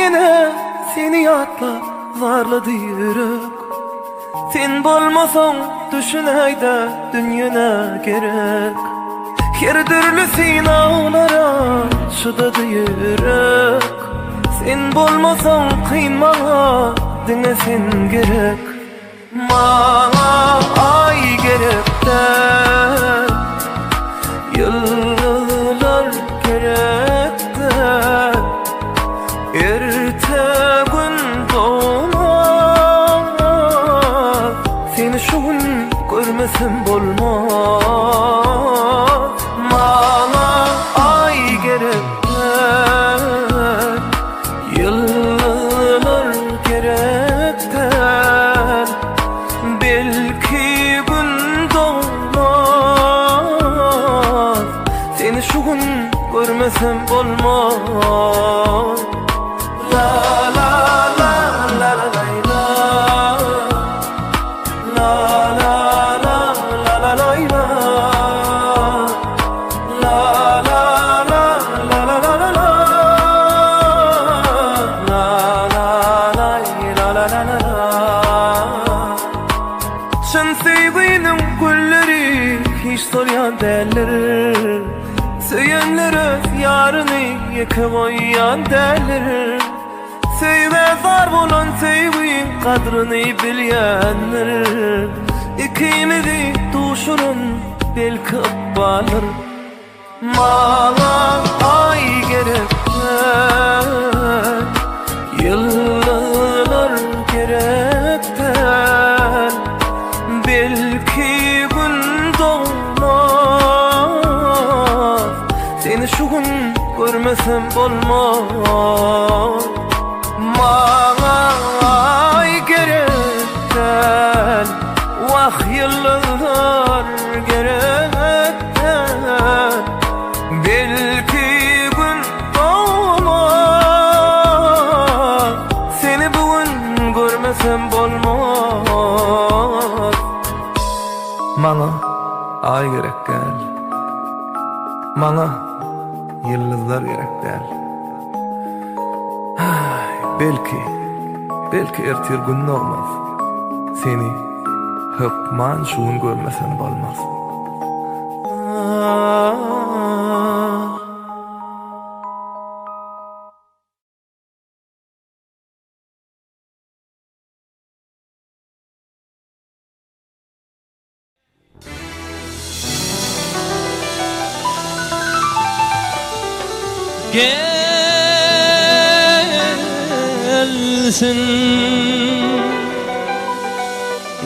yine seni yatla varladı yürek. Sen bolmasan düşüneyde dünyana gerek. Her türlü sinavlara şudadı yürek. Sen bolmasan kıyma dine sen gerek. Bana ay gerek de yıllar gerek de erte gün doğmaz. Seni şu gün görmesem bolmaz. Bana ay gerek de yıllar gerek de belki gün doğmaz. Seni şu gün görmesem bolmaz. La la la la la la la la la la la la la Sen sevginin gülleri hiç solyan derler. Söyyenlere yarını yıkamayan derler. Sevmezler bulan sevgin kadrini bilyenler. İkimizi duşurun belki bağlar. Bana ay gerek yıllar gerek de belki gün doğmaz. Seni şu gün görmesem bolmaz. Bana ay gerek vah yıllar gerek belki gün doğmaz. Seni bugün görmesem bolmaz. Bana ay gerek gel, bana yıldızlar gerek gel. Belki ertir gün olmaz. Seni hıpman şuun görmesem bolmaz. Gelsin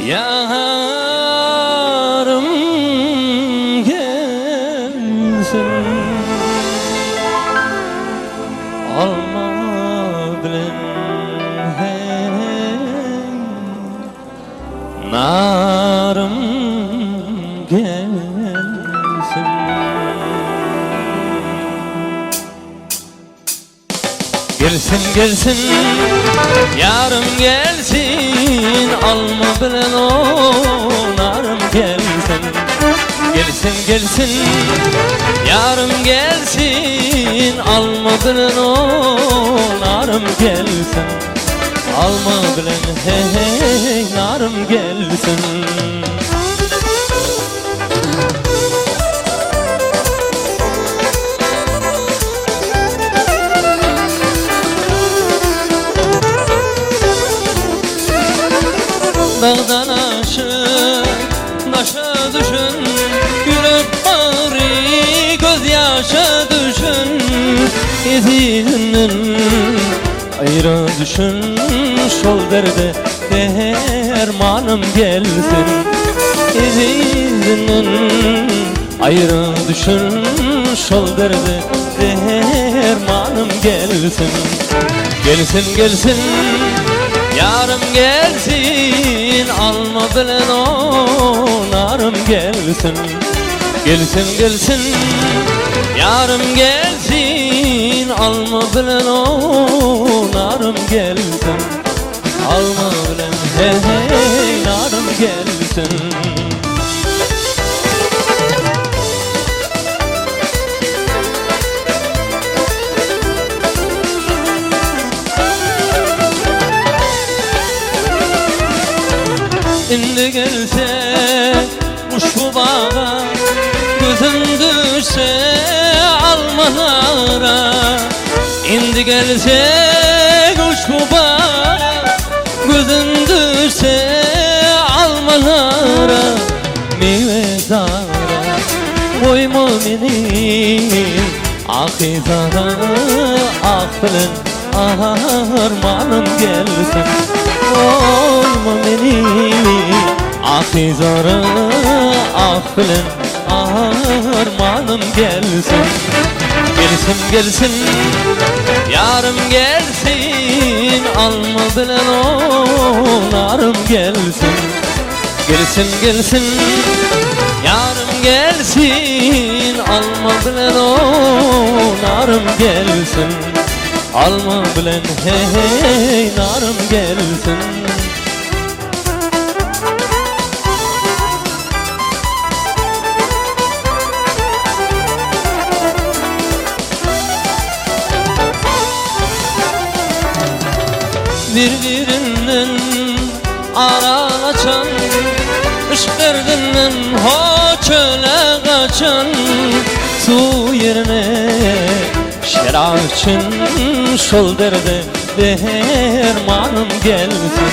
yarım gelsin, alma bilen hey narım gelsin. Gelsin gelsin yarım gelsin, alma bilen o narım gelsin. Gelsin gelsin yarım gelsin, alma bilen o narım gelsin. Alma bilen hey hey narım gelsin. Dağdan aşık taşa düşün, gülüp bari gözyaşa düşün. İzinden ayrı düşün, şol derde dermanım gelsin. İzinden ayrı düşün, şol derde dermanım gelsin. Gelsin gelsin yarım gelsin, alma bilen o narım gelsin. Gelsin gelsin yarım gelsin, alma bilen o narım gelsin. Alma bilen hey hey narım gelsin. gelse uçu bağa, gözüm düşse almalara. İndi gelse uçu bağa, gözüm düşse almalara. Meyvedara koyma beni akizara, ah bilen armanım gelsin. Koyma beni akizara, ah bilen armanım gelsin. Gelsin gelsin yarım gelsin, alma bilen onarım gelsin. Gelsin gelsin yarım gelsin, alma bilen onarım gelsin. Alma bilen hey narım gelsin. Birbirinden aralaşan, ışkırdınnen ho çöle kaçan, su yerine şerab için şol derde dermanım gelsin.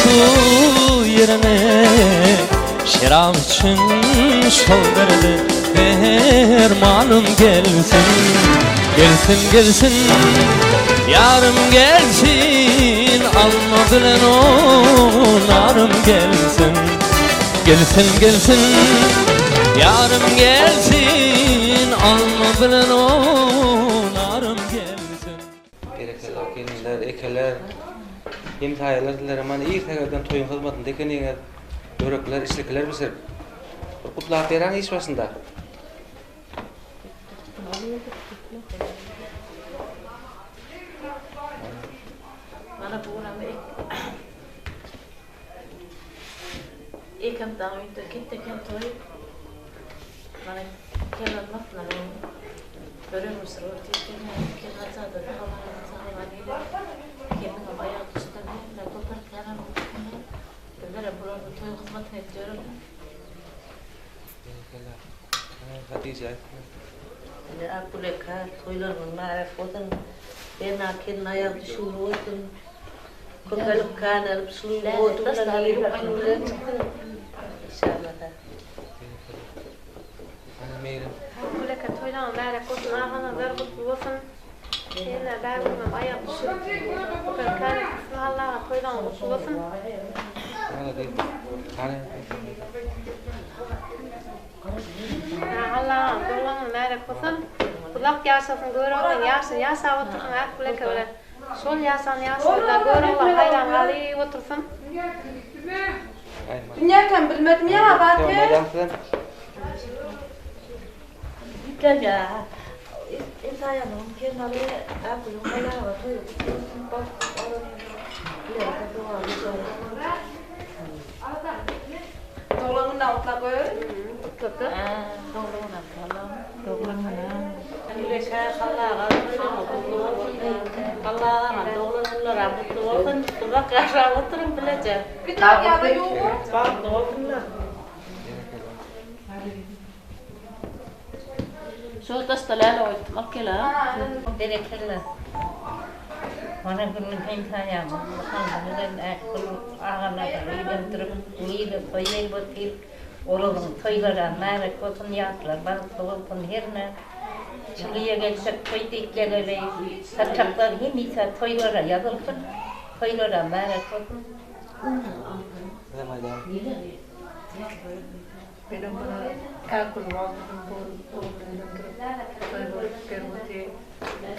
Su yerine şerab için şol derde dermanım gelsin. Gelsin gelsin yarım gelsin, alma bilen onarım gelsin. Gelsin gelsin yarım gelsin, alma bilen onarım gelsin. Gerekseler, gelinler, ekeler, imtihayalar dilerim. Hani iyi tegerden toyun hizmetinde ekeniğe börekler, işlekiler biser. Kutlap veren iş başında. Mana buram ekam dağı ito kitte ken toy. Mana kelan matna böyle musroti kelan zada hava sahibani kelan bayağı tutan ne kopar kelan böyle buram toy hizmet ediyorum. Gerekseler. Hatice. Ne apuleka toylarının marifetin ben akin ayak şuurun kokalıp kan alıp şuurun tasarlayıp anılar çıktı inşallah. Hani meyrim. Kule katoyla onlara kutuna hana ver kutlusun. Yine dağılma bayağı şu. Kalkan Allah katoyla kutlusun. Hala değil. Hani. Allah dolan onlara kutsun. Kulak yaşasın görüyorlar yaşasın yaşa otursun ak kule kavle. Sol yaşan yaşasın da görüyorlar hayran hali otursun. Aynen. Kan bilmedim ya Tamam, batı. neden sen? Gaya insan kenarı apulun kaya var toy bak ya Dolanın da otlak öyle. Tuttu. doğruna falan doğruna apuleka kalağa kalağa doğruna mutlu olsun bak aşağı oturun bilece Bir daha ya da yok. bak doğruna Şu tastalala oyt makela. Direktörler. Mana günün hentaya mı? Hanımların akıl ağana kadar durup uyuyup koyayım bakayım. Oğlum toylara mağara kotun yatlar. Ben dolapın yerine çılıya gelsek koyduk geleli. Saçaklar himisa toylara yazılsın. Toylara mağara kotun. Neden maydan? Benim bana kalkul vardım bu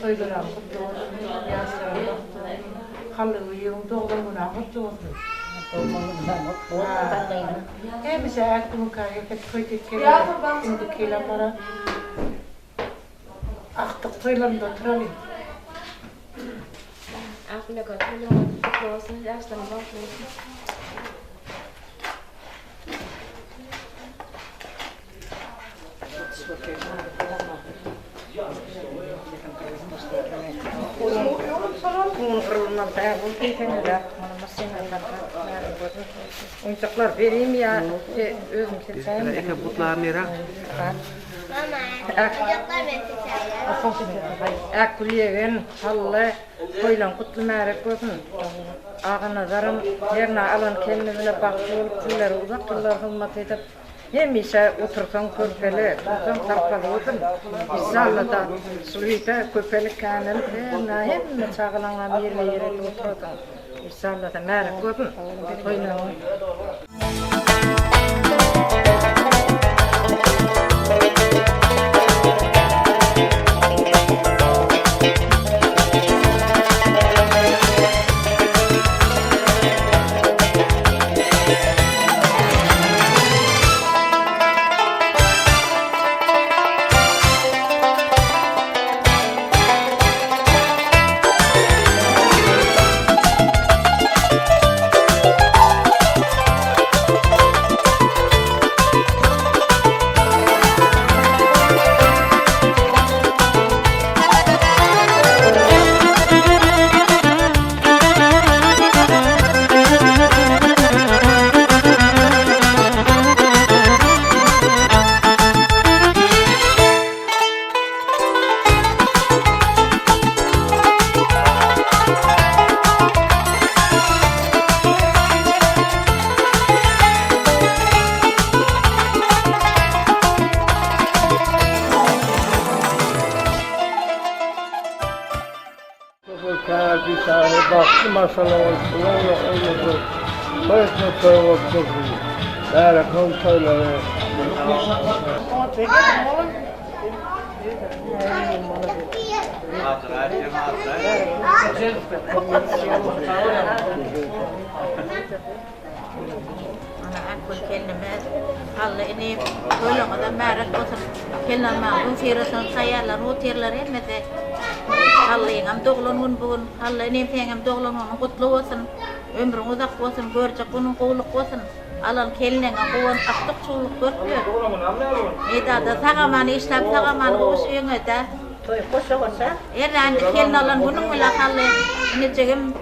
toylara kutlu olsun, yaşlarım halı uyum doğumuna kutlu olsun. Hepsi aklımı kayıp koyduk kere, şimdi kelamlara aktık toylarında oturalım. Aklına katılıyorum. Kutlu olsun yaşlarım olsun. Kurun kurundan tayağı buldu kendine. Oyuncaklar vereyim ya. Özüm seçeyim. Eke butlar nere? Akkuliyeven halle koylan kutlu merek olsun. Ağına zarım yerine alan kendine baklı olup tüller uzak tüller hılmat edip hemişe otursan köpeli, otursan tarpalı olsun. İnşallah da suluyda köpeli kanın hem çağılan yerine yere otursan. İnşallah da merek olsun. Koylan. Bir tane baktı masala olsun, onu soyutma soyutma böyle kontrolleri. Ana akul kendime halle ini koylan adam merak olsun. Kellan mağdum firasın sayarlar, otirler etmedi. Halle am doğulun bugün, halle ini pengam doğulun onun kutlu olsun. Ömrün uzak olsun, görecek onun kovuluk olsun. Alan kelinen kovan aktık çoluk görmüyor. Eda sağaman işlem sağaman koş öňe de. Toy koşa koşa. Erlendi kelin alan bunun bile halle ne çegim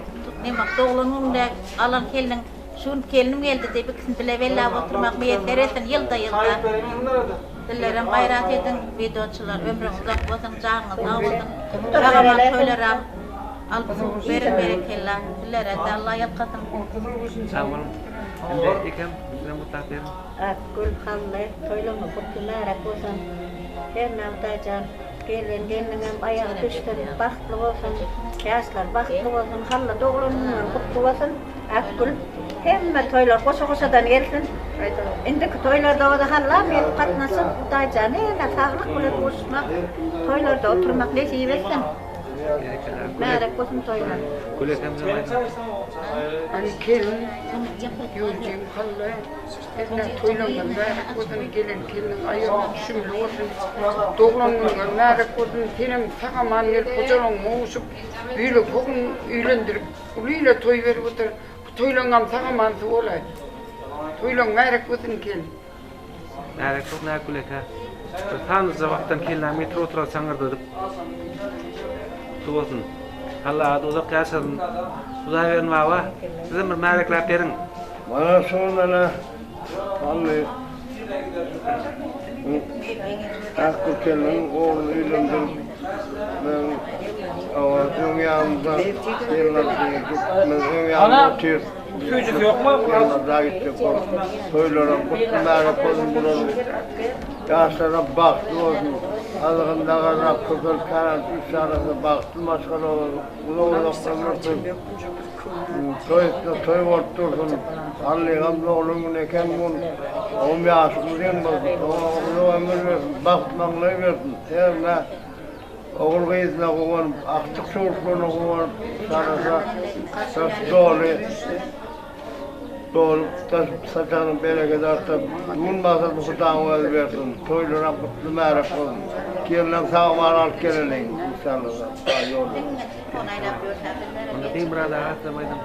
ne bak doğulun da alan kelin şun kelinim geldi de bikisin bile bella oturmak bir yeteresen yılda. Dillerim gayret edin videoçular ömrün uzak olsun canınız sağ olsun. Sağaman söylerim. Alpsın verin berekella. Dillere de Allah yapkasın. Sağ olun. Şimdi ikem ne mutlu verin. Akul halle toylama kutlu merek olsun. Her navdacan gelin gelinin ayağı düştün baktlı olsun. Yaşlar baktlı olsun. Halle doğrunun kutlu olsun. Akul hem toylar koşa koşadan gelsin. Indiki toylarda o da halla bir katnasın. Dacan ne sağlık bulup koşmak. Toylarda oturmak ne şey versin. Merek olsun toylar. Kulekem zamanı. Hani gelin yolcuyum halle. Evden toylangan merek olsun gelin ayağı şümlü olsun. Doğulangan merek olsun benim sağaman yer kocaman moğuşup böyle bugün üylendirip uluyla toy verip otur. Toylangan sağaman olay. Toylan merek olsun gelin. Merek çok ne kuleka. Tanrıza vaktan kilometre oturan sangırdadık. Tuğulsun. Allah adı uzak yaşadın. Uzak verin baba. Sizin bir merekler verin. Bana sonra vallahi akıl kelinin oğlu ilandır. Ben avazın yanında yerlerde gitmezin yanında otur. Çocuk yok mu? Yanında gittik o. Söylerim kutlulara koyun buranın. Yaşlara baktı olsun. Azığında kadar kızıl kanat üç arası baktı maskara olur. Uzaklaştırırsın. Toy ortursun. Allah'ım oğlumun eken bunu. Oğlum yaşımı denmezsin. Oğlum ömür versin. Bakmanlığı versin. Sevme. Oğul kıyısına kovan. Aktık soğukluğuna kovan. Sarısa. Doğru. Doğru. Saçanın bereket artar. Bulmasa bu kutan versin. Toylara kutlu merek olun. Gelin sağman alıp gelin. İnşallah. Onu bir burada atlamaydım.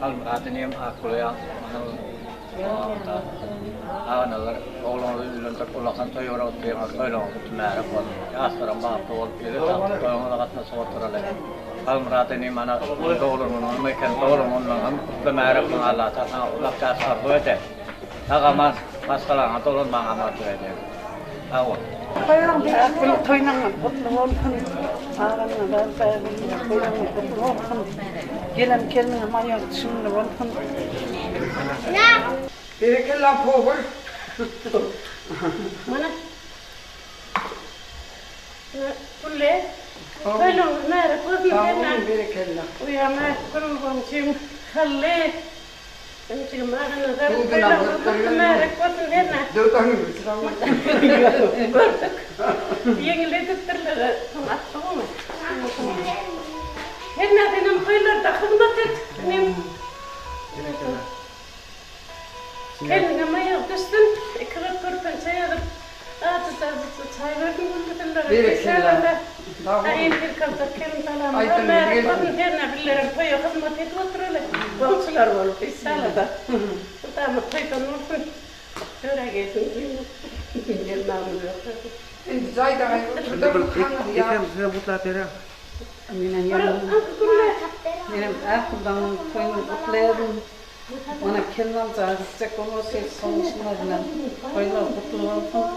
Al-Qatiniyam akuluya. Ağanalar oğlanı ülünde kulakan toyora otlaymak öyle oldu. Merhaba. Yastıran bağırtı olup gelir. Toyona katına soğuturlar. Almuratini mana doğrunun mekan doğrunun lan bemerek lan Allah ta ulak kasar doete. Agamas masalah atolun bang amat doete. Awa. Akıl toynanan kutlu olsun. Ağlanmadan ben toynanan kutlu olsun. Gelen kelime manyak şimdi olsun. Berekeller pohur. Mana? Kulle? Böyle nere kutlu Tamam berekeller. uyama kurban kim kalle. Çünkü mağana da Dur, böyle dur, kutlu nere kutlu nere? Dökanı sıramı. Yengile tutturlar. Tamam mı? Her nereden koylar da hizmet et. Kendine mayak düştün. İkrar kurban çayalım. Ağzı çay verdin bunlar. Berekeller. Ayın bir kalta kelim salam. Ayten Ömer bir- bakın herine billerim koyu hizmet et otururlar. Komşular olup İsa'la Bu da mı koydan olsun. Şöyle gelsin. Gelmem yok. Zayda şurada bir kanı ya. Size mutlaka bera. Benim yanımda. Benim aklımdan koyun kutlayalım. Ona kelmem çağıracak olursa sonuçlarına koyunlar kutlu olsun.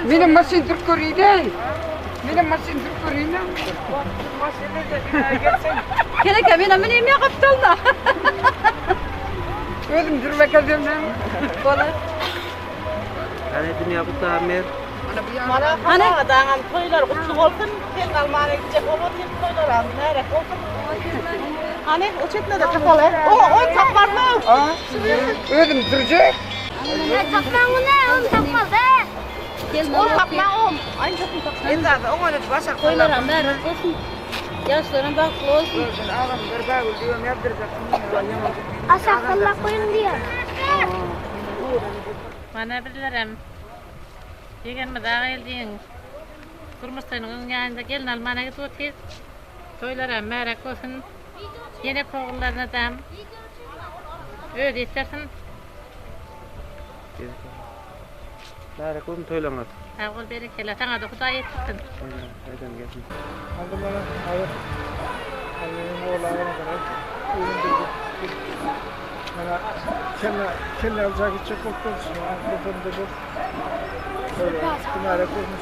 Benim masin Türkürü'yle. Benim masin Türkürü'yle. Kelek benim benim ya kaptalda. Özüm durmak azimden. Hani dünya mutlaka mer. Hani adamın koylar kutlu olsun. Sen Almanya'ya gidecek olur. Sen koylar al. Nereye olsun? Hani o çetine de kapalı. O takmaz mı? Özüm duracak. O takma o. Aynı takım takma. Enda da ona da başa Koylar amber olsun. Yaşlarına bak olsun. Ağam gırbağı diyorum yaptıracaksın. Asakalla koyun diyor. Bana bilirim. Degen mi daha geldiğin. Durmuştanın yanında gelin Almanya'ya git otur. Toylara merak olsun. Yine koğullarına dam. Öyle istersin. Lara koyun toylanlar. Ağol berekele. Sana da Huday etsin. Neden gelsin? Aldım bana hayır. Annemin oğlanına kadar uyumdurdu. Bana kelle alacak gidecek korkuyorsun. Kafamda bu. Böyle kınara koymuş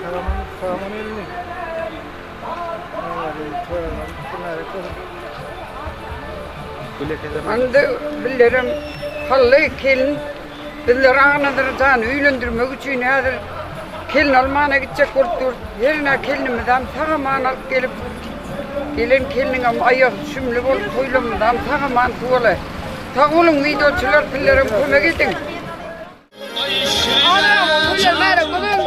haramın elini. Kınara koymuş. Güle keder. Anda bilirim. Halle kelin. Bizler ağanadır can üylendirmek için nedir? Kelin Almanya'ya gidecek korktur. Yerine kelinimizden sağaman alıp gelip gelin kelinin ama ayak şümlü olup toylamından sağaman tuğla. Tağolun videoçular pillerim kömek edin. Ana, bu merak olun.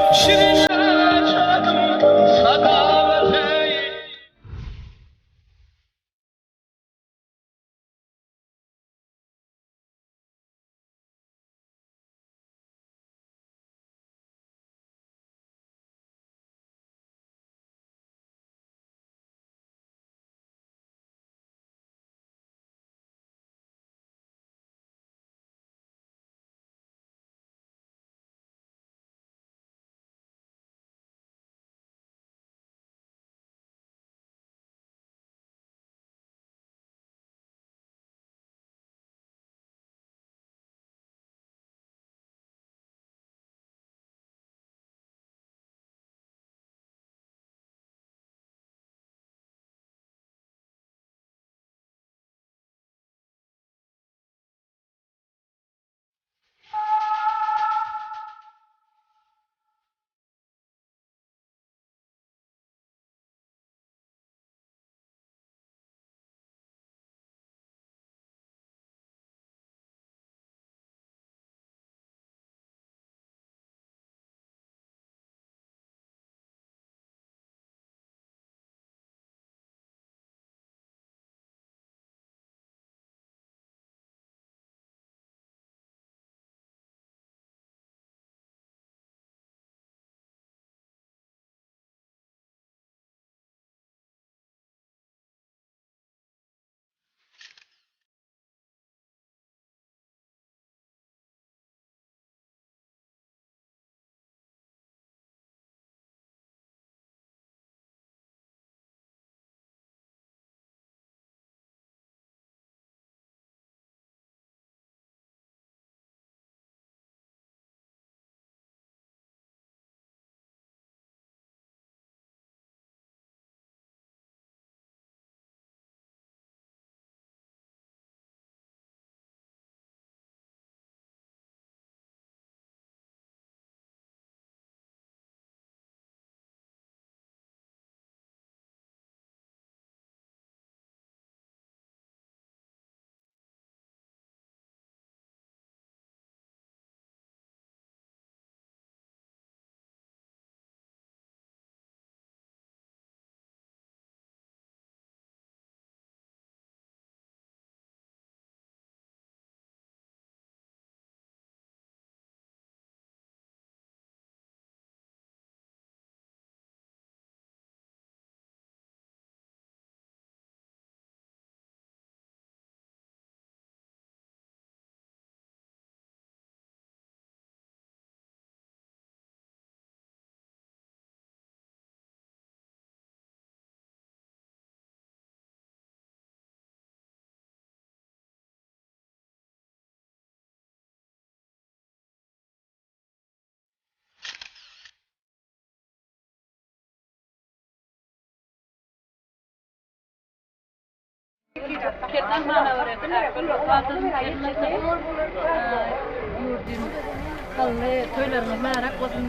Halle toylarına merak olsun.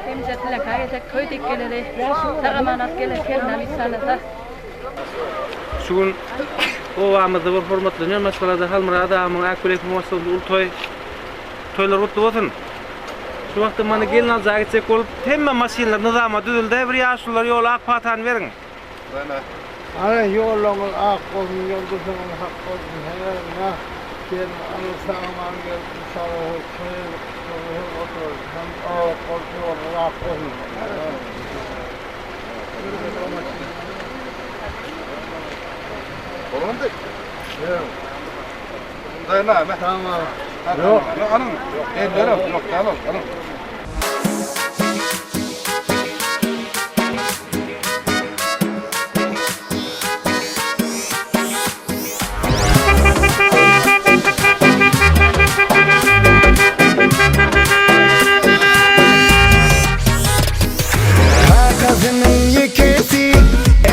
Temizletile kayacak köy dikkeleri. Sağamanat gelirken namisalata. Şugun ovamızda bir hormatlanýan masalada halmara adamyň akbelek masalasyny ultoy toylar gutly bolsun. Şu wagtda mana gelin aljagy çek bolup hemme maşinler nizama düzüldi. Bir ýaşlylar ýola ak patan beriň. Ana yolun ak olsun, yoldusun hak olsun. Hayırına gel alırsan gel sağlığı koyun otur. Hem o korkuyor ak olsun. Olmadı. Dayana mı? Tamam. Yok. Anam. Ellerim yok. Tamam. Anam. Kazının yekesi,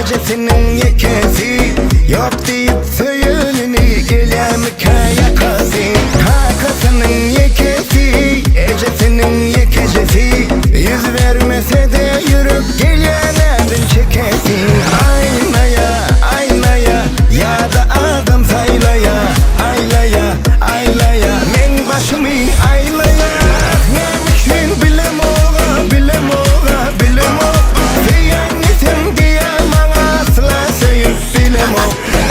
ecesinin yekesi, yok deyip söylenini gelem kaya kazı. Kakasının yekesi, ecesinin yekecesi, yüz vermese de yürüp gelyenedin çekesi. Aynaya, aynaya, ya da adam saylaya, aylaya, aylaya, men başımı aylaya. Neymişin bilem oğa, bilem oğa, bilem oğa. Sen diyemem asla sevip bilem o.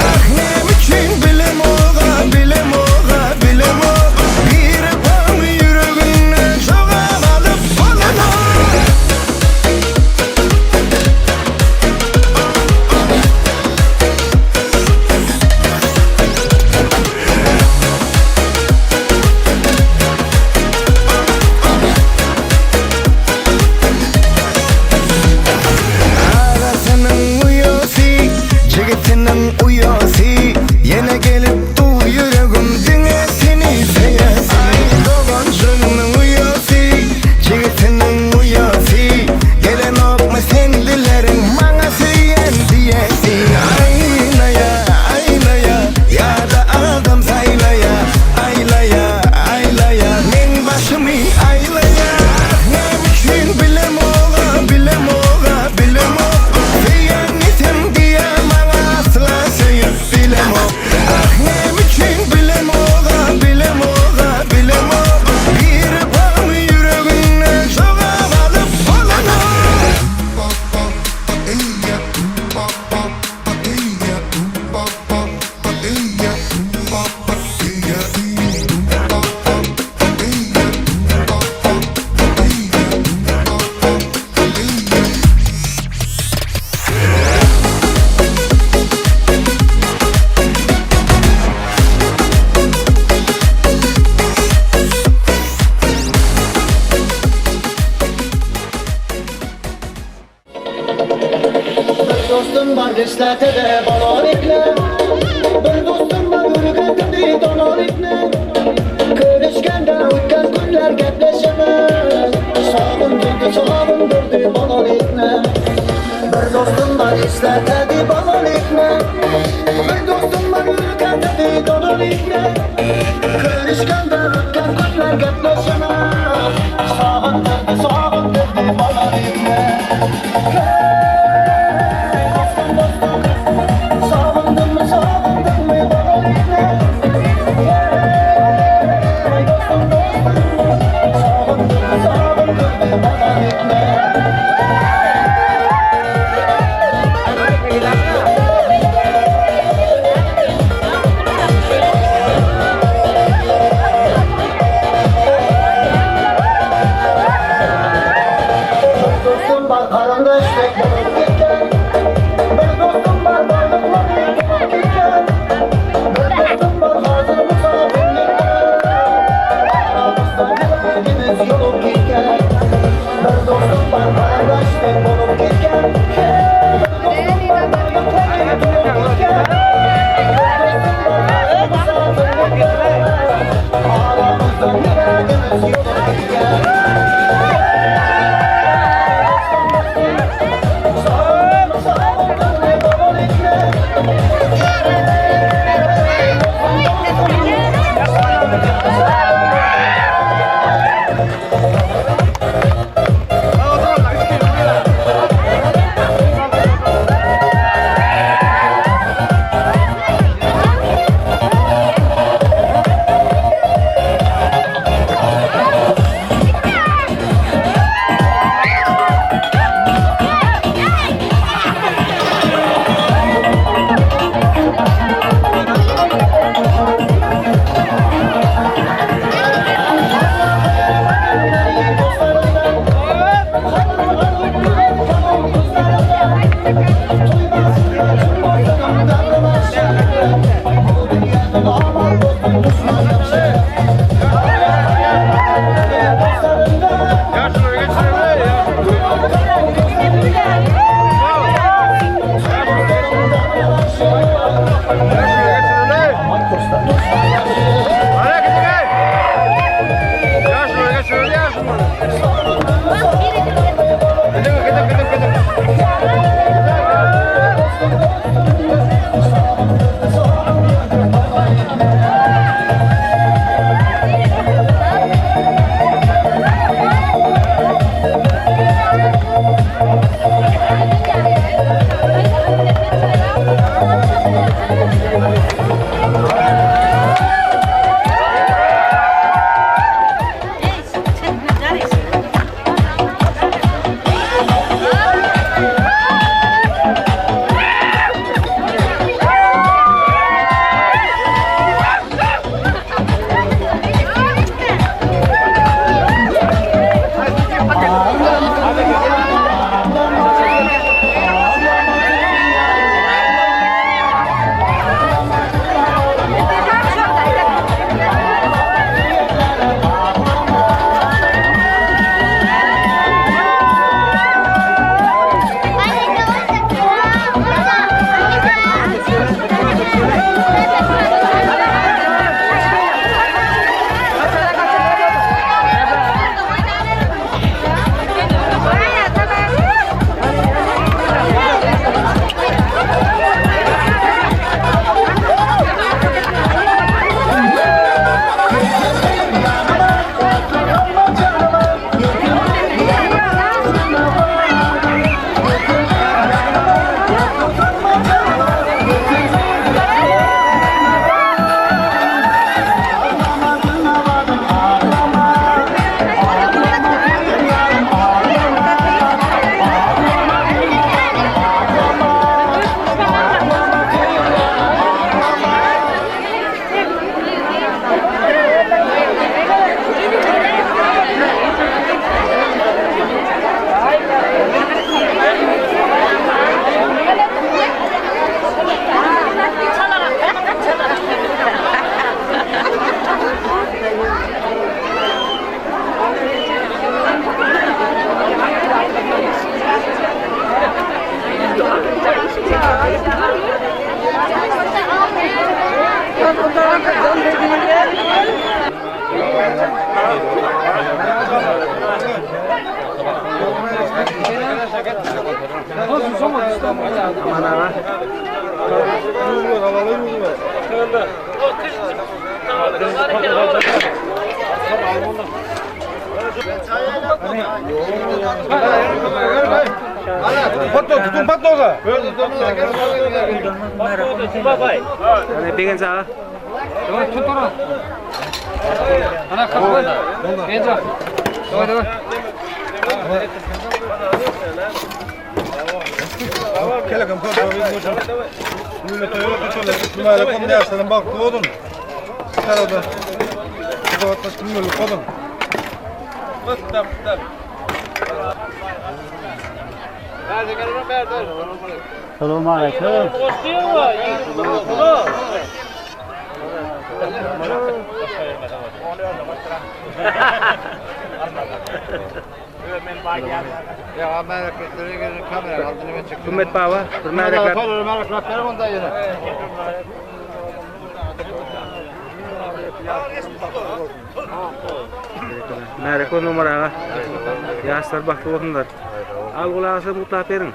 Ah ne biçim bilem oğa, bilem oğa, bilem o. Bir pam yüreğine çoğa alıp falan o. Arasının uyosi, cigitinin uyosi, yine gelip du yüreğim dingesini seyesi. Dogancının uyosi, cigitinin uyosi, gelen okma sen dilerin bana söyleyen diyesi. Aynaya, aynaya, ya da adam saylaya, aylaya, aylaya, men başımı aylaya. Ne biçim bilem oğa, bilem oğa, bilem oğa. Sen diyemem asla sevip bilem o. Ah ne biçim bilem oğa, bilem oğa, bilem oğa. Bir pam yüreğine çoğa alıp falan o. Dostum var işletede balon ipne. Bir dostum var yürügetimdi donar ipne. Körüşkende ötken günler gepleşemez. Sağındırdı balon ipne. Bir dostum var işletede balon ipne. Bir dostum var yürügetimdi donar ipne. Körüşkende ötken günler gepleşemez. Sağındırdı balon ipne. Patlo, tutun patloga. Ne bigen sağa? Tutun. Ana kapı. Genca. Devam. Kelakam kapı. Nüne toyuyor tutuyor. Numara kom ne aslında bak kodun. Sarada. Bu da taş kumlu kodun. Bak. Selamun aleyküm. Ya ben kamera altını ve çıktım. Hürmet baba, Mereka numara yaşlar baklı olsunlar. Al kulağısı mutlaka verin.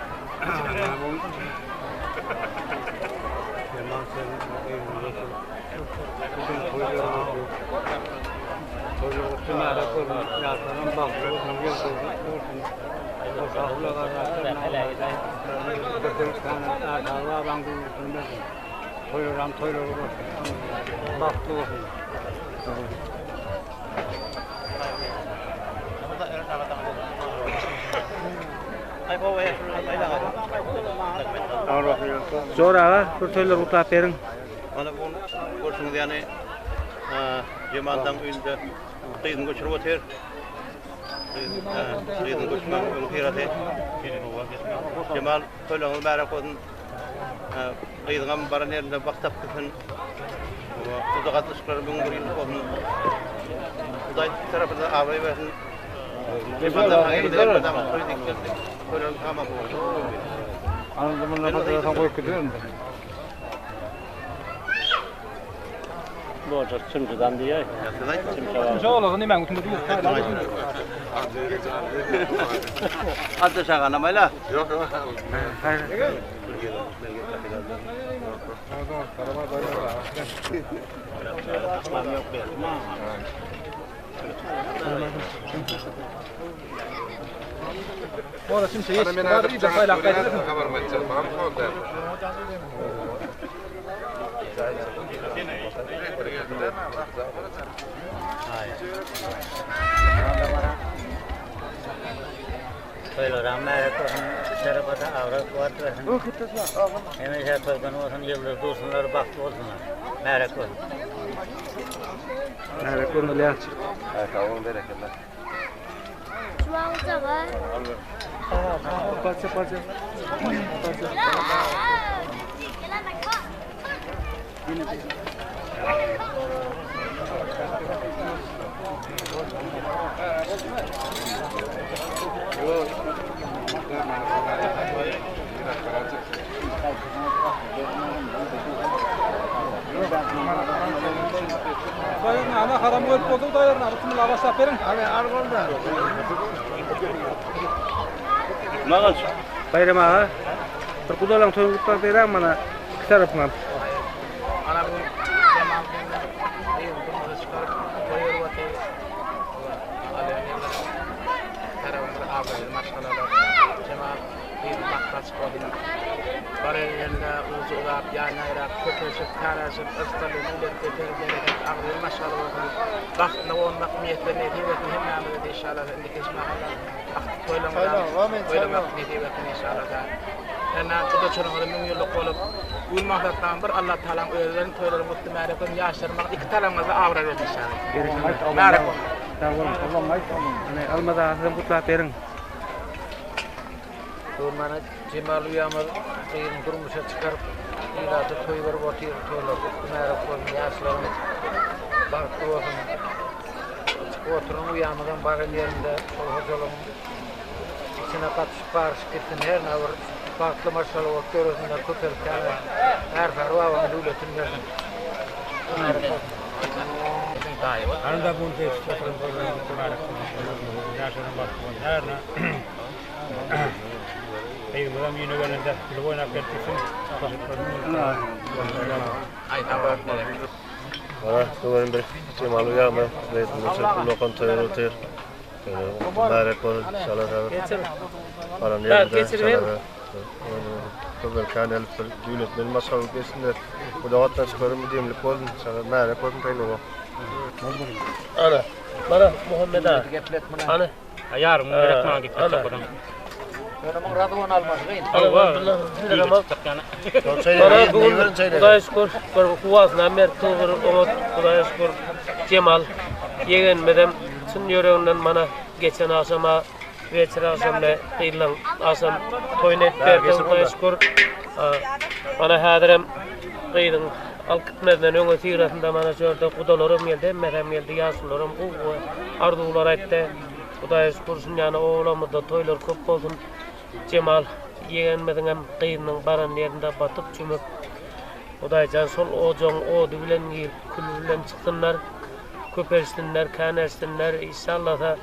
Toylar kutmara koyun, yaşanan baktı olsun, gözü olsun. Sağlığa kadar Erkan'a ben gülüyorum. Toylar olsun. Baktı olsun. Zor ağa, bir toylar utlap berin. Mana bu görüşüňiz ýani Cemaldan öýünde kıyın göçürüp otyr. Kıyın göçmek ýol hirate. Cemal toylaňyz bärak bolsun. Kıyıngam baran ýerinde baktap gitsin. Uzagat ışıkları bugün görýän bolsun. Uday tarapynda abay bersin. Cemaldan haýyrlar adam toýdyk geldik. Toylar tamam boldu. Anladım, fotoğrafını koyup gidiyorum. Doğru, çimçiden diye. Çimçe oğlu, ne ben kutumda değil. Adı şaka namayla? Yok. Hayır. Orada çimçe yeşil var, iyi de payla kaydedin. Toylar määret olsun, şerefata avrat kuvat versin. Hemece toydan olsun, yıldız dursunlar, baktı olsunlar. Määret olsun. Määret olsun, liyatçı. Tamam, bereketle. Çuvalda var. Parça. Bayırına ana haram koyup oldu dayarına, bütün lavaş verin. Hani argolda. Nagal. Bayram ağa, bir kudalan toyun utlap berin bana iki tarafından. Ana bu Cemal Bey'in durmadı çıkarıp koyuyor vatayı. Tarafımızda ağabeyler, maşgalalar. Cemal Bey'in baktaç koydu. Baraylarında uzu ulap, yanayrak, köpeşip, karasıp, ıstalı, millette, terbiyelerek, ağabeyler, maşgalalar. Vaktinde olmak niyetlerine diyevetin, hem namıda da inşallah, indiki ismahalar. Oylamak niyetivetin inşallah. Yani bu da çorumda min yıllık olup, uyulmaktan bir Allah Teala'nın öğrelerini toyları mutlu määrekon yaşarmak, iki talamızda avrar edin inşallah. Määrekon. Almada ağzını utlap berin. Durmana Cemal Uyamır kıyın durmuşa çıkarıp iladı toy verip otuyor toylar mutlu määrekon yaşlarımız. Baktı olsun. Oturun Uyamır'ın bağın yerinde hocalım içine katışıp barış gittin her ne var. Farklı maşallah bakıyoruz da köpekler her farva devletin versin. Arada bunu tespit her ne? Hey, madam, yine görünce bir oyun aktifsin. Ay tamam. Ara, doğru bir Cemal Uyamır, reisimiz kullu kontrol otuyor. Määret olsun, inşallah. Paran yerinde, inşallah. Köber kanal devlet benim masal geçsinler. Bu da vatan çıkarım diyemlik olsun, inşallah. Määret olsun paylaşma. Ana, bana Muhammed ağa. Ana, yarın öğretmana gitmek buradan. Öğretmen Radvan almaz gayet. Allah bana bugün Kudaya şükür bir kuvasına mertli bir umut Kudaya şükür Cemal yegenmeden tüm yüreğinden bana geçen akşama veçir akşamda kıyılan akşam toyun ettirdi Kudaya şükür bana hadirem kıyıdın al gitmeden öňe tigrasında bana şöyle kudalarım geldi emmem geldi yaşlarım arzular aytdı Kudaya şükür yani oğlamda toylar köp olsun Cemal yegenmeden hem kıyının baran yerinde batıp çümüp Kudaycan sol oğucan oğdu bilen külülen çıksınlar köpersinler, kanersinler inşallah da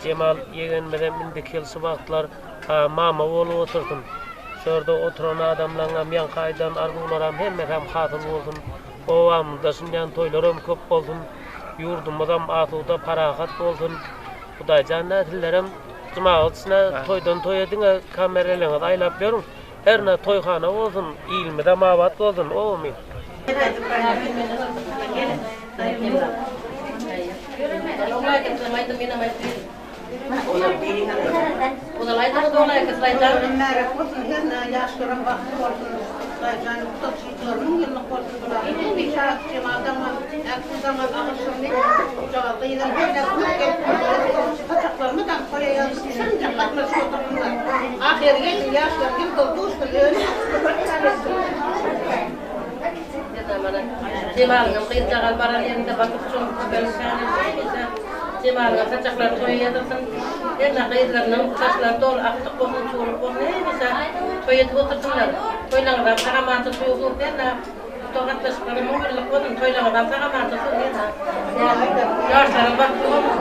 Cemal yegenmeden mindik yılsı baktılar mama oğlu oturdun şurada oturan adamlarla yan kaydan arzularım hem hatıl olsun o amda şundan toylarım köp olsun yurdumdan atuda parahat bolsun. Hudaýjan nädillerim cemaatçyna toydan toya diňe kameralaryňy aýlap berýär. Herne toyxana bolsun, ilmide mabat bolsun, omy. Cemal'ın kıyıcağı baralıyında bakıp çok Cemal'ın saçaklar toyayadırsın. Yerine kıyılarının saçlar dolu aktık olsun, çoğuluk olsun. Mesela toyadı otursunlar. Toylanıdan sağamatı soğuk yerine togatlaşıkları mumurluk olsun. Toylanıdan sağamatı soğuk yerine. Yaşların baktı olsun.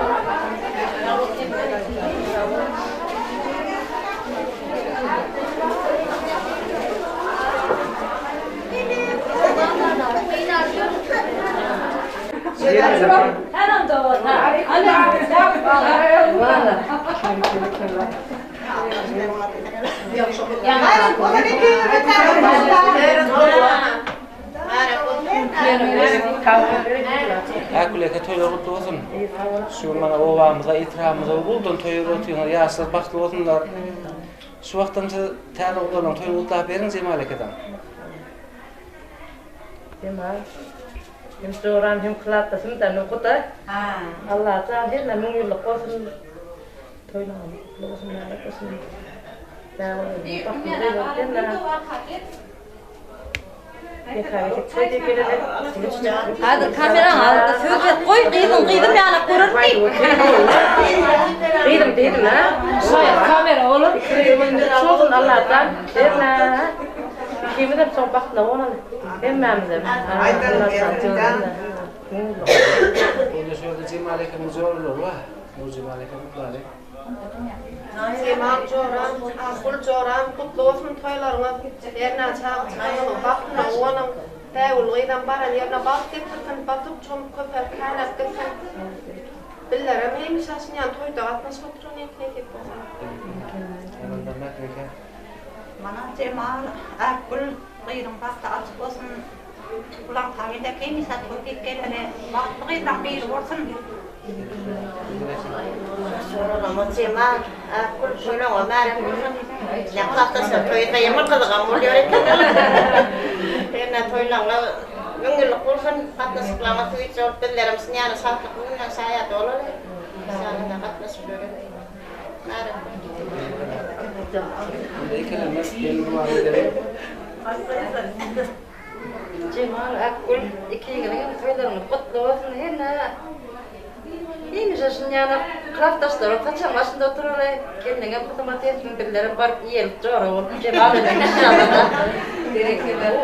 Hemen doğru. Äkuleke toýlar gutly bolsun. Şu mana obamyza, itiramyza buldun toýlar otyňar, ýaşlar bakly bolsunlar. Şu wagtymda täze toýlar gutlap beriň Cemal ekeden. Cemal. Hem soran hem kılattasın da nukuta. Allah ta herne müngülük olsun. Toylan olsun merak olsun. Ben Hadi kameran aldı. Söz koy kıydım yani kurur değil. Kıydım ha. Kamera olur. Çoğun Allah'tan. Herne. Kimi de çok bakla ona. Emmemizim. Onda şöyle Cemal ekeden zorlar var. Bu Cemal ekeden var. Cemal Joran, Akul Joran, kutlu olsun toylarına. Yerine çağırın, bakın onun täwilgiden baran yerine bak getirsin, batıp çom köper kaynap getirsin. Billerim heymiş aşınyan toyda atmış oturun ekmek etmesin. Mana Cemal, Akul, kıyırın bakta açık olsun. Ulan tağıyla keymişse toyda gelene, baktığıyla bir olsun. Ama Cemal, Akul şöyle Ömer, yaklaştı toyda yemek kızığa oluyor etkiler. Herne toylanla müngülük olsun, katlaşıklama tüyüt zor billerim sinyana sağlık bundan saya dolu. Sana da katlaşık böyle. Cemal Akul ikiğine toylarını kutlu olsun. Herne İyiymiş aşın yani kılatdaşlar kaçamasında otururlar. Kendine fotoğrafı birileri var yiyelim çoğru oldu. Cemal'ın inşallah.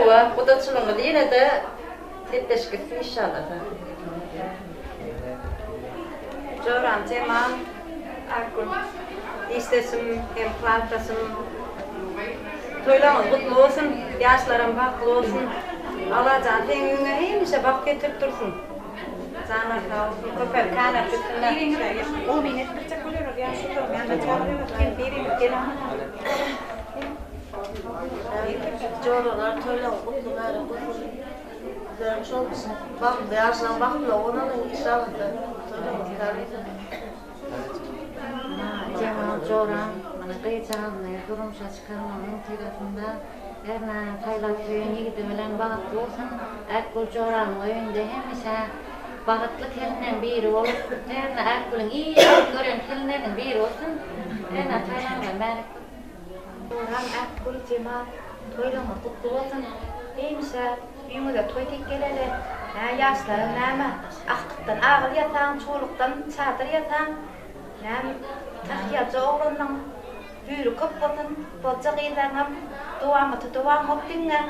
Uva bu da çılındı yine de tepleş gitsin inşallah. Joran Cemal, Akul, istesim hem kılattasım. Toylarımız kutlu olsun, yaşlarım baklı olsun. Allah can tengine heymişe bak getirip dursun. Sana sağ olsun, köper kaynap bütünler. 10 minut bir oluyor ya, şu durum yanında çağırıyor, kim birim gelen. Joralar toylan kutlu merak olsun. Güzelmiş olmuş. Bak yaşlan bakla ona da inşallah da toylan çıkarırız. Cemal Joran, bana kıyıcağımla durumuşa çıkarmanın tarafında Erna Taylat köyüne gidilen bağıtlı olsun. Akul Joran'ın önünde hemişe bağıtlı kelinen biri olur. Erna Akul'un iyi gören kelinenin biri olsun. Erna Taylat'la merak. Joran, Akul, Cemal, toylama kutlu olsun. Hemişe büyümüde toy tek geleli. Yaşlarım näme? Aktıktan ağıl yatan, çoğuluktan çadır yatan. Näme? Tahyatı oğlunun büyürü köp bolsun, bolca gıylarım, duamı tutuvam hoptinle,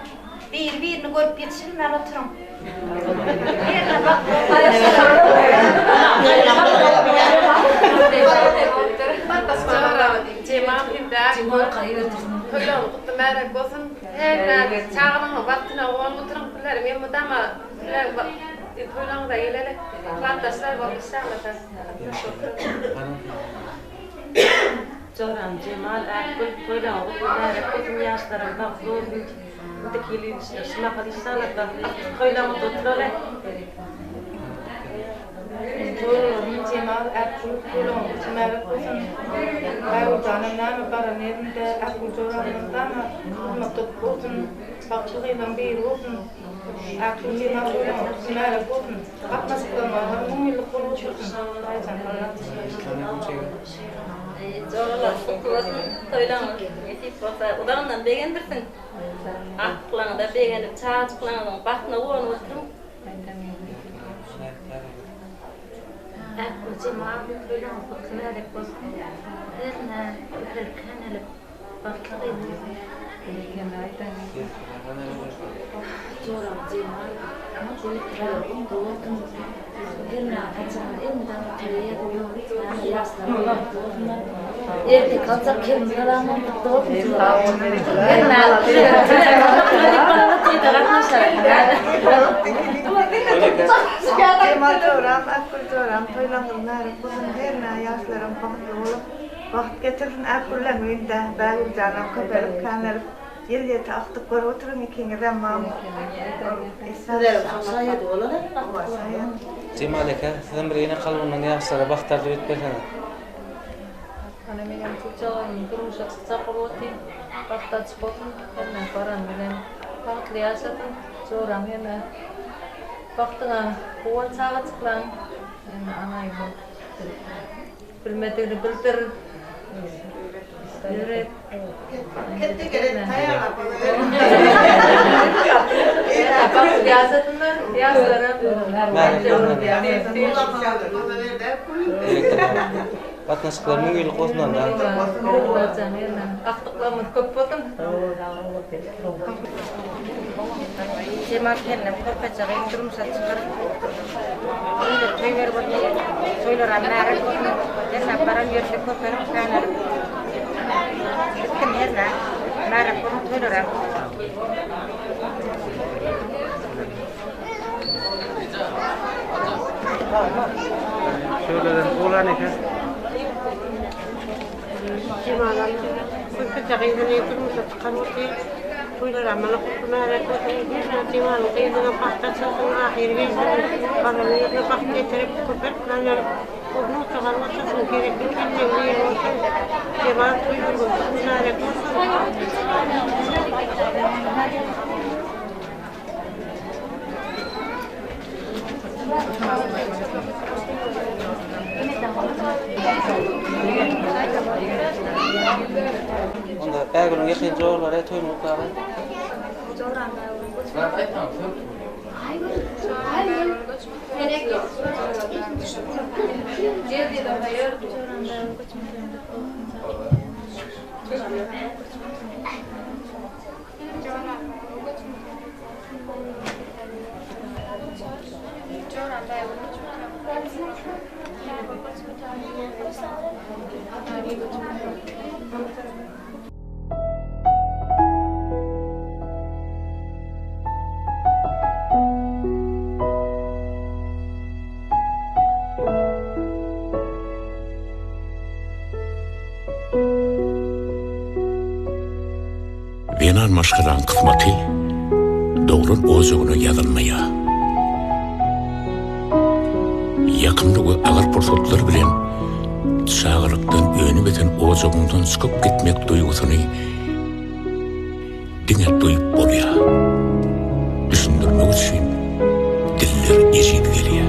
birini görüp yetişilmen oturun. Yerine bak, Cemal toylan kutlu merak olsun. Her çağırın vaktine oğlan oturun pullarım. Yemudama Toylan da gelele. Arkadaşlar var inşallah. Zoran Cemal Akgül toylan oğulları kızım yaşlarım bak zor bir tekili işine kadar da toylan oturttular. Zoran Cemal Akgül toylan Cemal kızım. Ben canım namı para nerede Akgül Zoran'ın da ama tutulsun. Bakçılığından bir olsun. Akgül Cemal toylan Cemal kızım. Bakmasıktan var. Mumillik olursun. Zorlar tutulsun, toylanır. Yetip olsa, udandan beğendirsin. Aklına da beğenip, çağızıklığına baktığına uğran oturum. Akgül Cemal toylan Cemal kızım. Herna kanal bakçılığından. Zoran Cemal Erkek kalacak kendine rağmen doğru mu? Cemal Zoran, Akgül Zoran, toylanımlar, kızım herna yaşlarım baklı olup, vakit getirin Akgül'le müyünde, bägül canım köpelik kanarıp, yerlete aktık var oturun ikinize mamı. Sayıdı olur mu? Cemal aka, sizin bir yine kalbından yaşlara baktarlı etmesene. Ana menem çocuğum duruşa çaqırıp vaqtda çıkıptım. Hemen paran bilen farklı yaşadım. Zoran yana vaqtına kovan sağa çıklan. Anay bu. Bilmediğini bildir. Yürek. Ketti gerek tayağı yapalım. Bak siyasetler, yaşlarım. Katnaşıklar müngüylük olsundan da. Aktıklarımız köp olsun. Cemal kendim köpecek durumsa çıkarıp öyle köy verip toylar anlarım. Yerine paran yerine köperim kanarım. Kim yerine narım toylarım. Şöyle olan eken. Cemal'ın köpecek'in yıkılmışa çıkan ortaya toylar amına kurtulmaya koyduğunda Cemal'ın kıyımına baktaçasın ahir versin paranın yerine bak getirip köpek kanlar onu çıkarmasın gerekli kendine uyum olsun Cemal toylar kurtulmaya Onda bägülüň ýakyn joglara toýmuklara. Venan maşkaran kısmati doğrun ozuğuna yazılmaya. Yakınlığı ağır fırsatlar bilen sağırlıktan önü beten ozuğundan çıkıp gitmek duygusunu dine duyup bolya. Düşündürmek için diller eşit geliyor.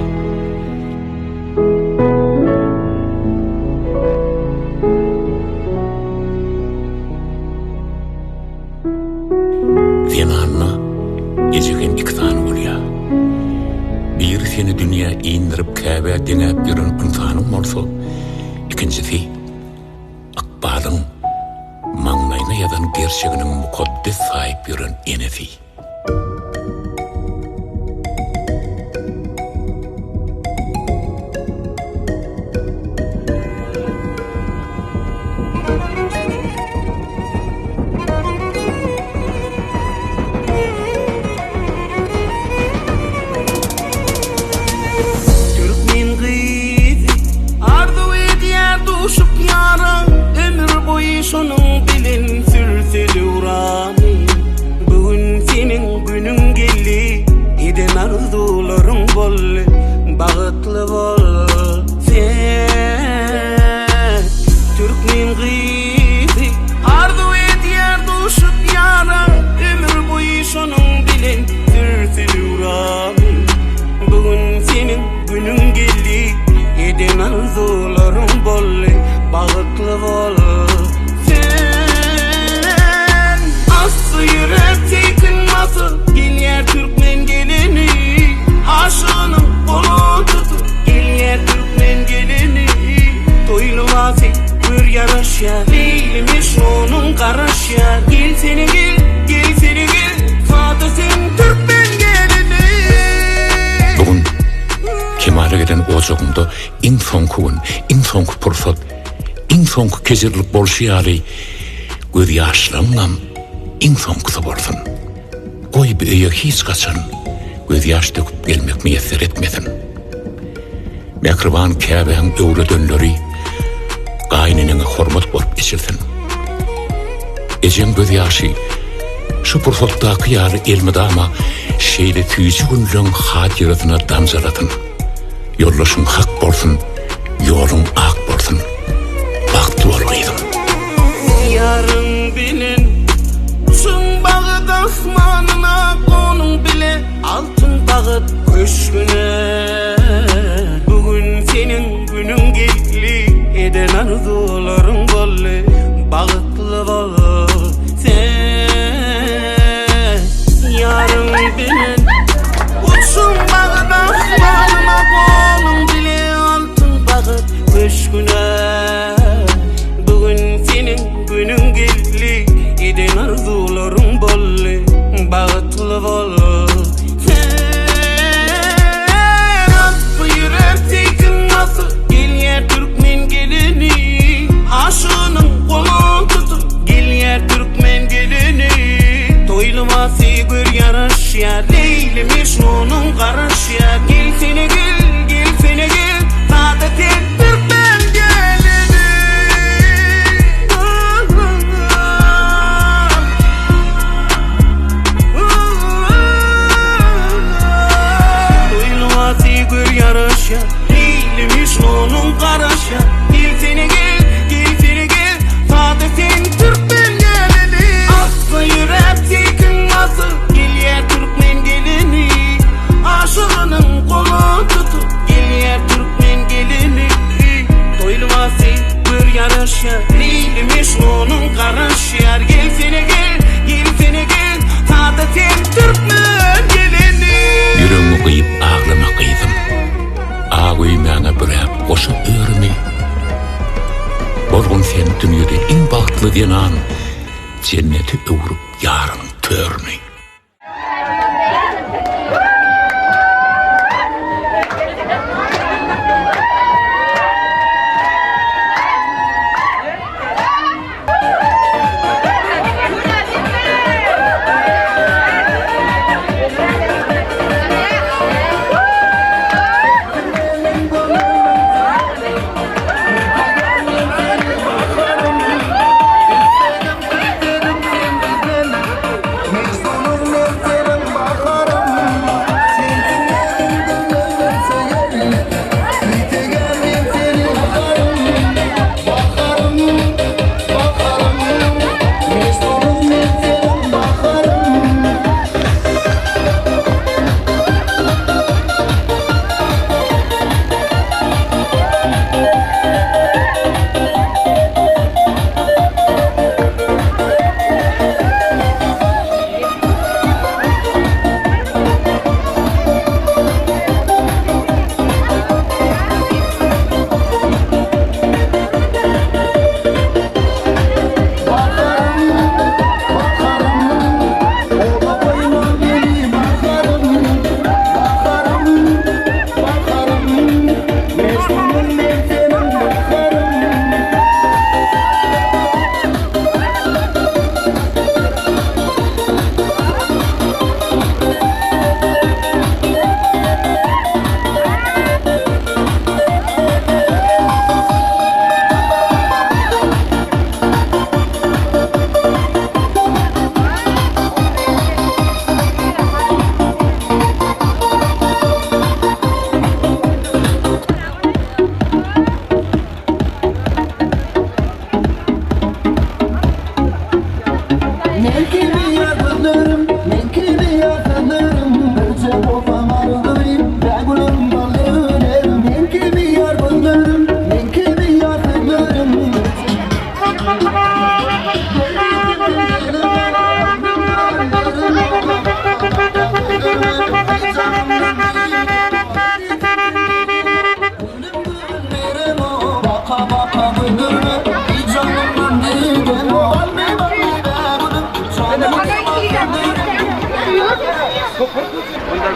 Ejegen iktanı bolya. Bir seni dünya indirip käbä deňäp ýören insanym bolsa, ikincisi akbalyň maňlaýyna ýazan gerçeginiň mukaddes saýyp ýören enesi. şonun bilen sürseli uramı. Bugün senin günün geldi, eden arzuların bol, bağıtlı bol. Sen Türkmen gıydı, arzu et yer duşup yara. Ömür boyu şonun bilen sürseli uramı. Bugün senin günün geldi, eden arzuların bol, bağıtlı bol. Sen aslı yürek tekinması, gel yer Türkmen gelini. Aşığının kolu tutup, gel yer Türkmen gelini. Toylumasi bir yarış ya, Leylimiş onun karaş ya. Gel seni gel, gel seni gel, Fatih sen Türkmen gelini. Bugün Kemal'e giden ocağımda in sonkuğun, in sonku pursat, in sonku kezirlik bol şiyari, göz yaşlanlam, in sonkusu varsın. Koy bir öye hiç kaçan, göz yaş döküp gelmek müyesser etmesin. Mekriban Kabe'nin öwre dönleri, gayninin hormat bolup geçirsin. Ecem göz yaşı, şu pursatdaki yarı elmidama, şeyde tüyücü günlüğün hatiratına damzalatın. Yollaşın hak bolsun, yolun ak bolsun. Baktı olaydım. Yarın bilin, sun bağıt asmanına konun bile, altın bağıt köşküne. Bugün senin günün geldi, eden arzuların bol, bağıtlı bol. Sen yarın bilin, uçsun bağıt asmanına konun bile, altın bağıt köşküne. Bugün senin günün geldi, eden arzuların bol, bağıtlı bol. Sen aslı yürek tekinması, gel yer Türkmen gelini. Aşığının kolu tutup, gel yer Türkmen gelini. Toylumasi gör yarış ya, Leylimiş onun karaş ya. Gel seni gel, gel seni gel, Fatih sen Türkmen gelini. Toylumasi gör yarış ya, Leylimiş onun karaş ya. Gel seni gel, gel seni gel, Fatih sen Türkmen gelini. Aslı yürek tekinması, gel yer Türkmen gelini. Aşığının kolu tutup, gel yer Türkmen gelini. Toylumasi bir yarış ya, Leylimiş onun karaş ya. Gel seni gel, gel seni gel, Fatih sen Türkmen gelini. Yüreğimi kıyıp ağlama kıydım. Ağıymağına bırak koşa öğreni. Bolgun sen dünyada en bağıtlı diyen an, cenneti öğürüp yarın törni.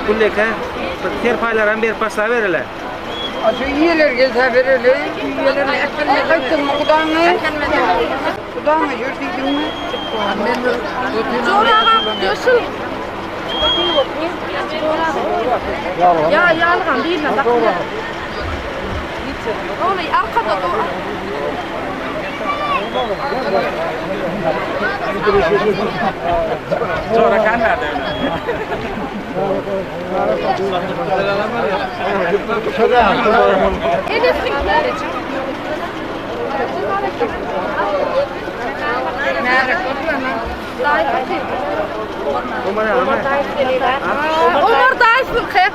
Kulleke terpaylaran berip başla verile. Aşı iyiler gelse verelim. İyiler ekmeğine kaçtın mı kudanı? Kudanı yürüdün mü? Çorağa gösül. Ya yalgan değil mi? Oğlum arkada dur. Sonra kan nerede? Onlar da iş bu hep.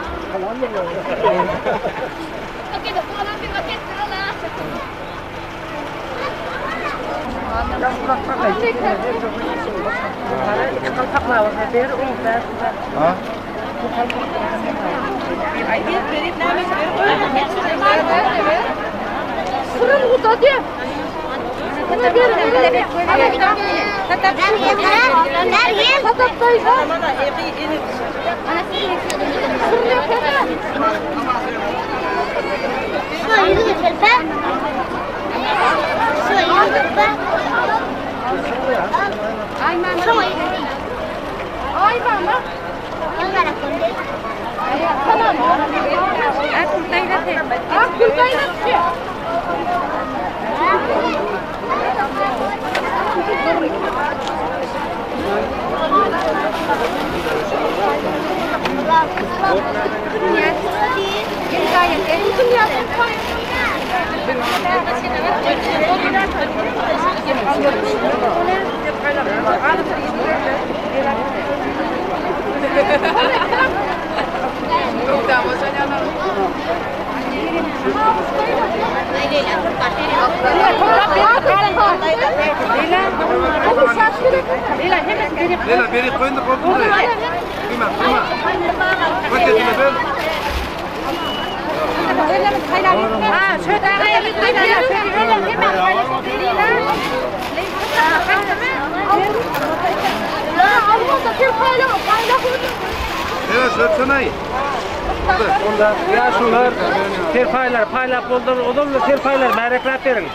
Fırın burada diye. Ay mama. Tamam. Leyla beri koyun da korkun da. Kıyma. Paketini ver. Ha, şöyle Evet, söylesene. Onda yaşlılar terpaylar paylap oldu. Odamda terpaylar meraklat verin.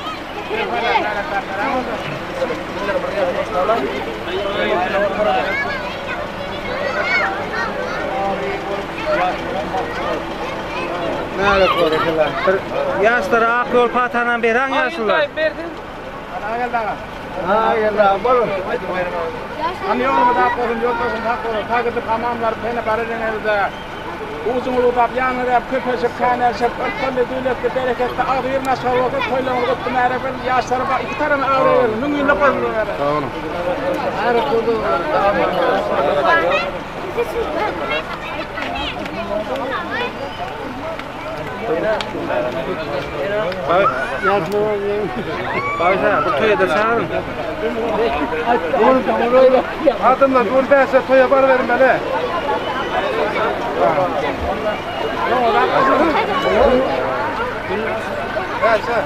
Nerede koydular? Yaşlar ak yol patanan beren yaşlılar. Ha gel bolun. Hani yoluma da koydum, yol koydum, takıp hamamlar pene barınızda. Uzun ulup yanına köpeşip kaynaşıp örtünde düğületti bereketli ağrıyırına soruluk koylanı gittim erefel yaşları bak iki tarafını ağrıyır. Nüngün ne koydum? Tamam. Ağrı koydu. Baysa bu toya da çağırın. Adımla dur derse toya bar verin bana.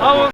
Tamam.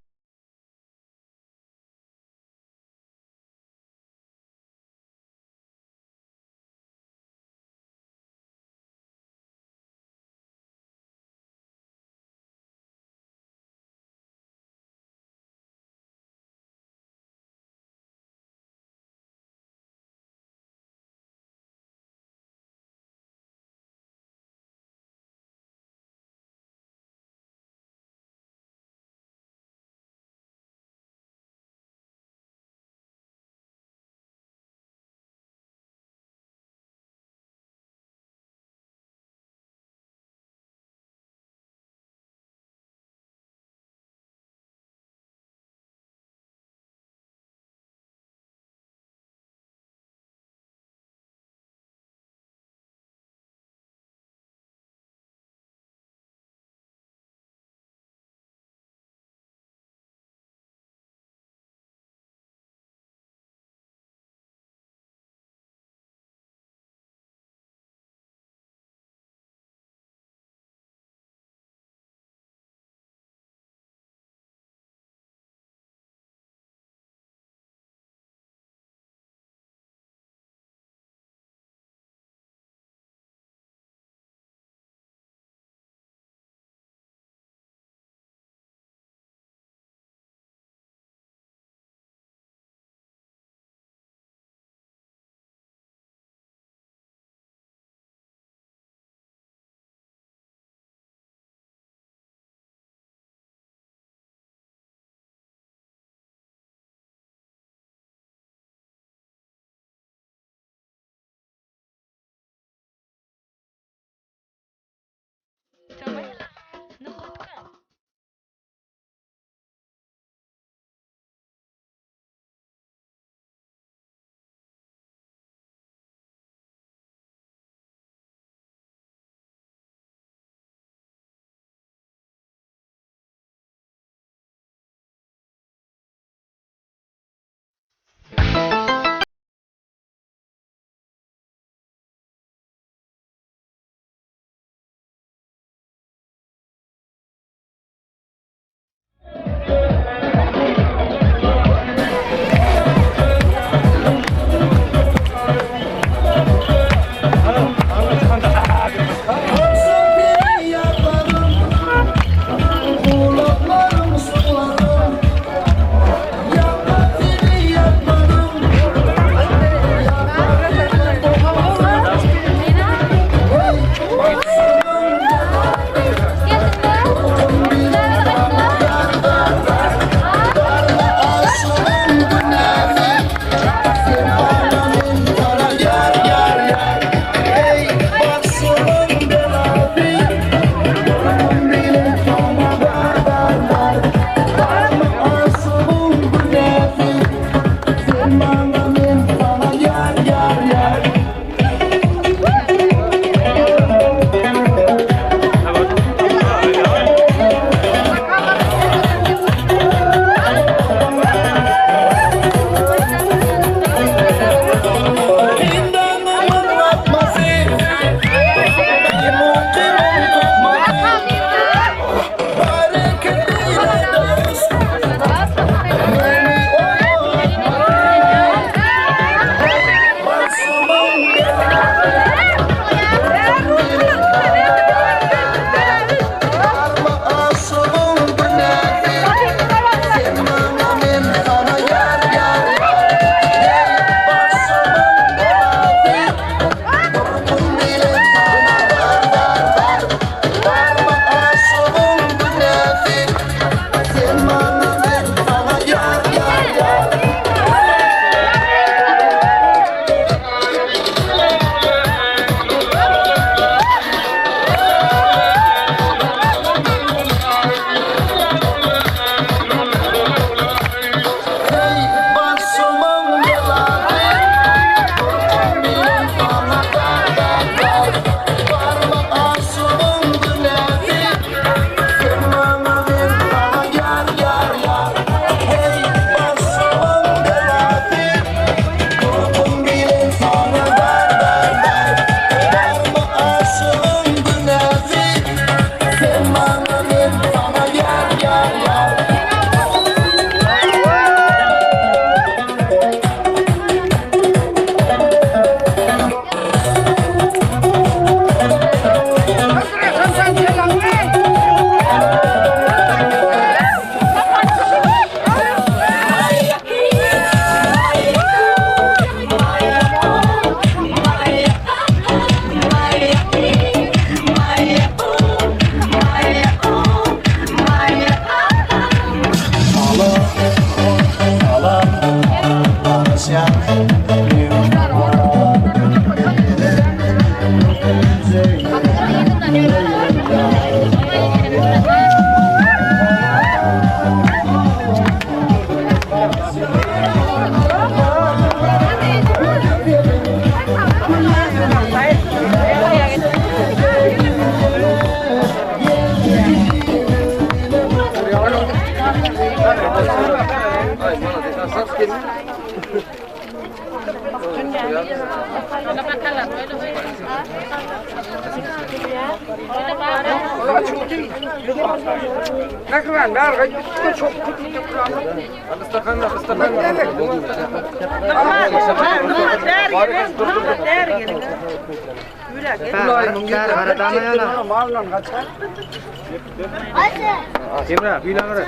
Emre, bilang ara.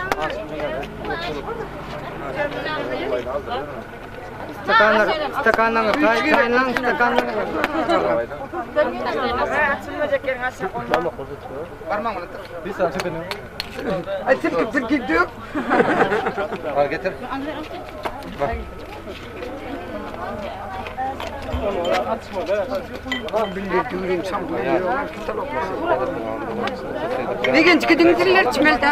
Stakanlar, kaynan stakanlar. Parmağım onu. Bir saat çıkın. Ay tilki diyor. Al getir. Bak. Negen çıkıdın diller çimelde.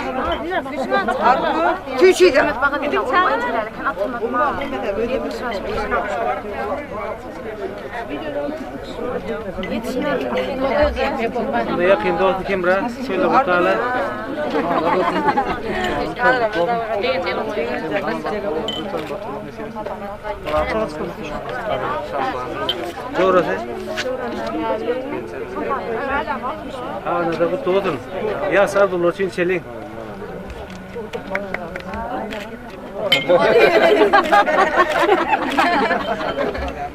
Tüyşiydi. Yakın dost Emre, şöyle bakala. Doğru sen. Ana da bu doğdun. Ya sardılar için çelin.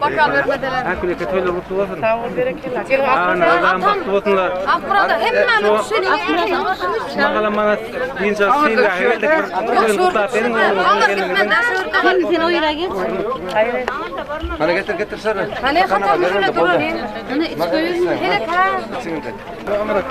Bakalım vermediler. Akülü kötüyle mutlu olsun. Tamam bereketler. Ana adam mutlu olsunlar. Akkurada hemen seni Bakalım bana deyince seni hayalde bir kutu benim Hangi sen oyuna git? Hadi getir sana. Hani hatam şöyle durayım. Hani iç koyuyorsun. Hele ha. Kamera.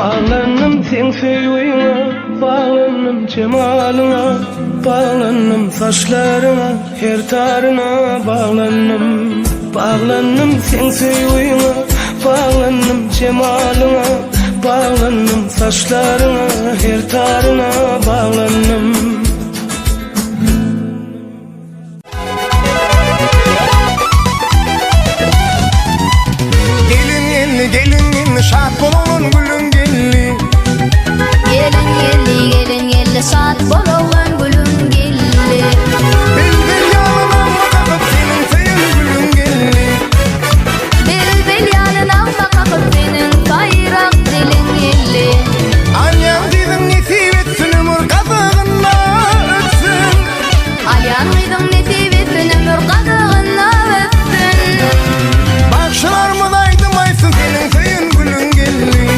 Bağlanım sen söyleyine, bağlanım cemalına, bağlanım saçlarına, her tarına bağlanım. Bağlanım sen söyleyine, bağlanım cemalına, bağlandım, saçlarına her tarına bağlandım. Gelin gelin şad bololun gülün gelli. Gelin gelli şad bololun gülün gelli. Bilbil yanına bakıp senin sayın gülün gelli. Bilbil yanına bakıp senin bayrak dilin gelli. Alyan dedim nesip etsin ömür kazığına ötsün. Alyan dedim nesip etsin ömür kazığına ötsün. Bakşılarımı daydım aysın senin sayın gülün gelli.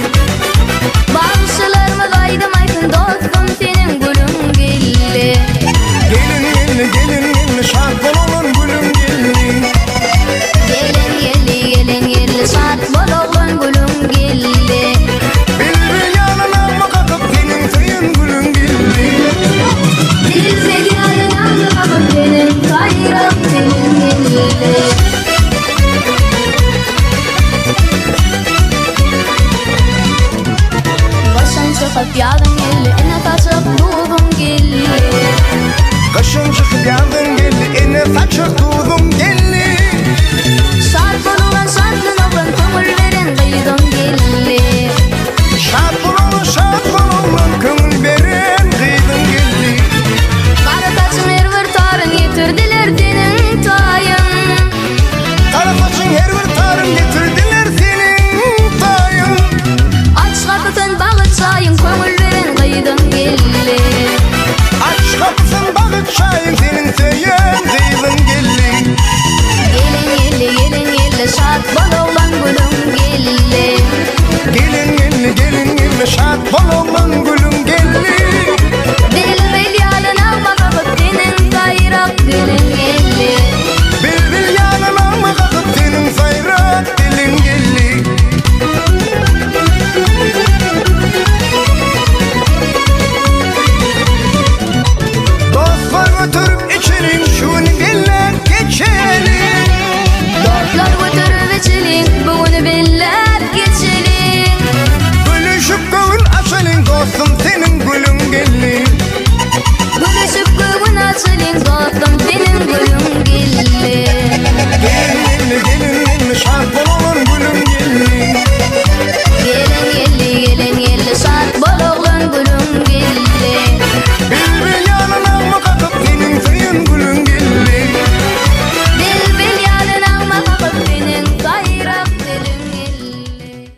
Bakşılarımı daydım aysın dostum senin gülün gelli. Gelin şad bololun gülün gelli. Gelin gelli şad bololun gülün gelli. Bilbil yanına bakıp senin sayın gülün gelli. Bilbil yanına bakıp senin bayrak dilin gelli. Başın çıkıp yağdın gelli, ene taşıp tuğdun gelli. Kışın çıkıp yağdın gelli, ene saçıp tuğdun gelli. Şart bolulan köngül veren kıydın gelli. Şart bolulan köngül veren kıydın gelli. Kara taşın her bir tarın getirdiler senin tayın. Kara taşın her bir tarın getirdiler senin tayın. Aç kapısın bağıt çayın, köngül veren kıydın gelli. Aç kapısın bağıt çayın, senin söyün kıydın gelli. Gelin şad bololun gülün gelli. Gelin şad bololun gülün gelli.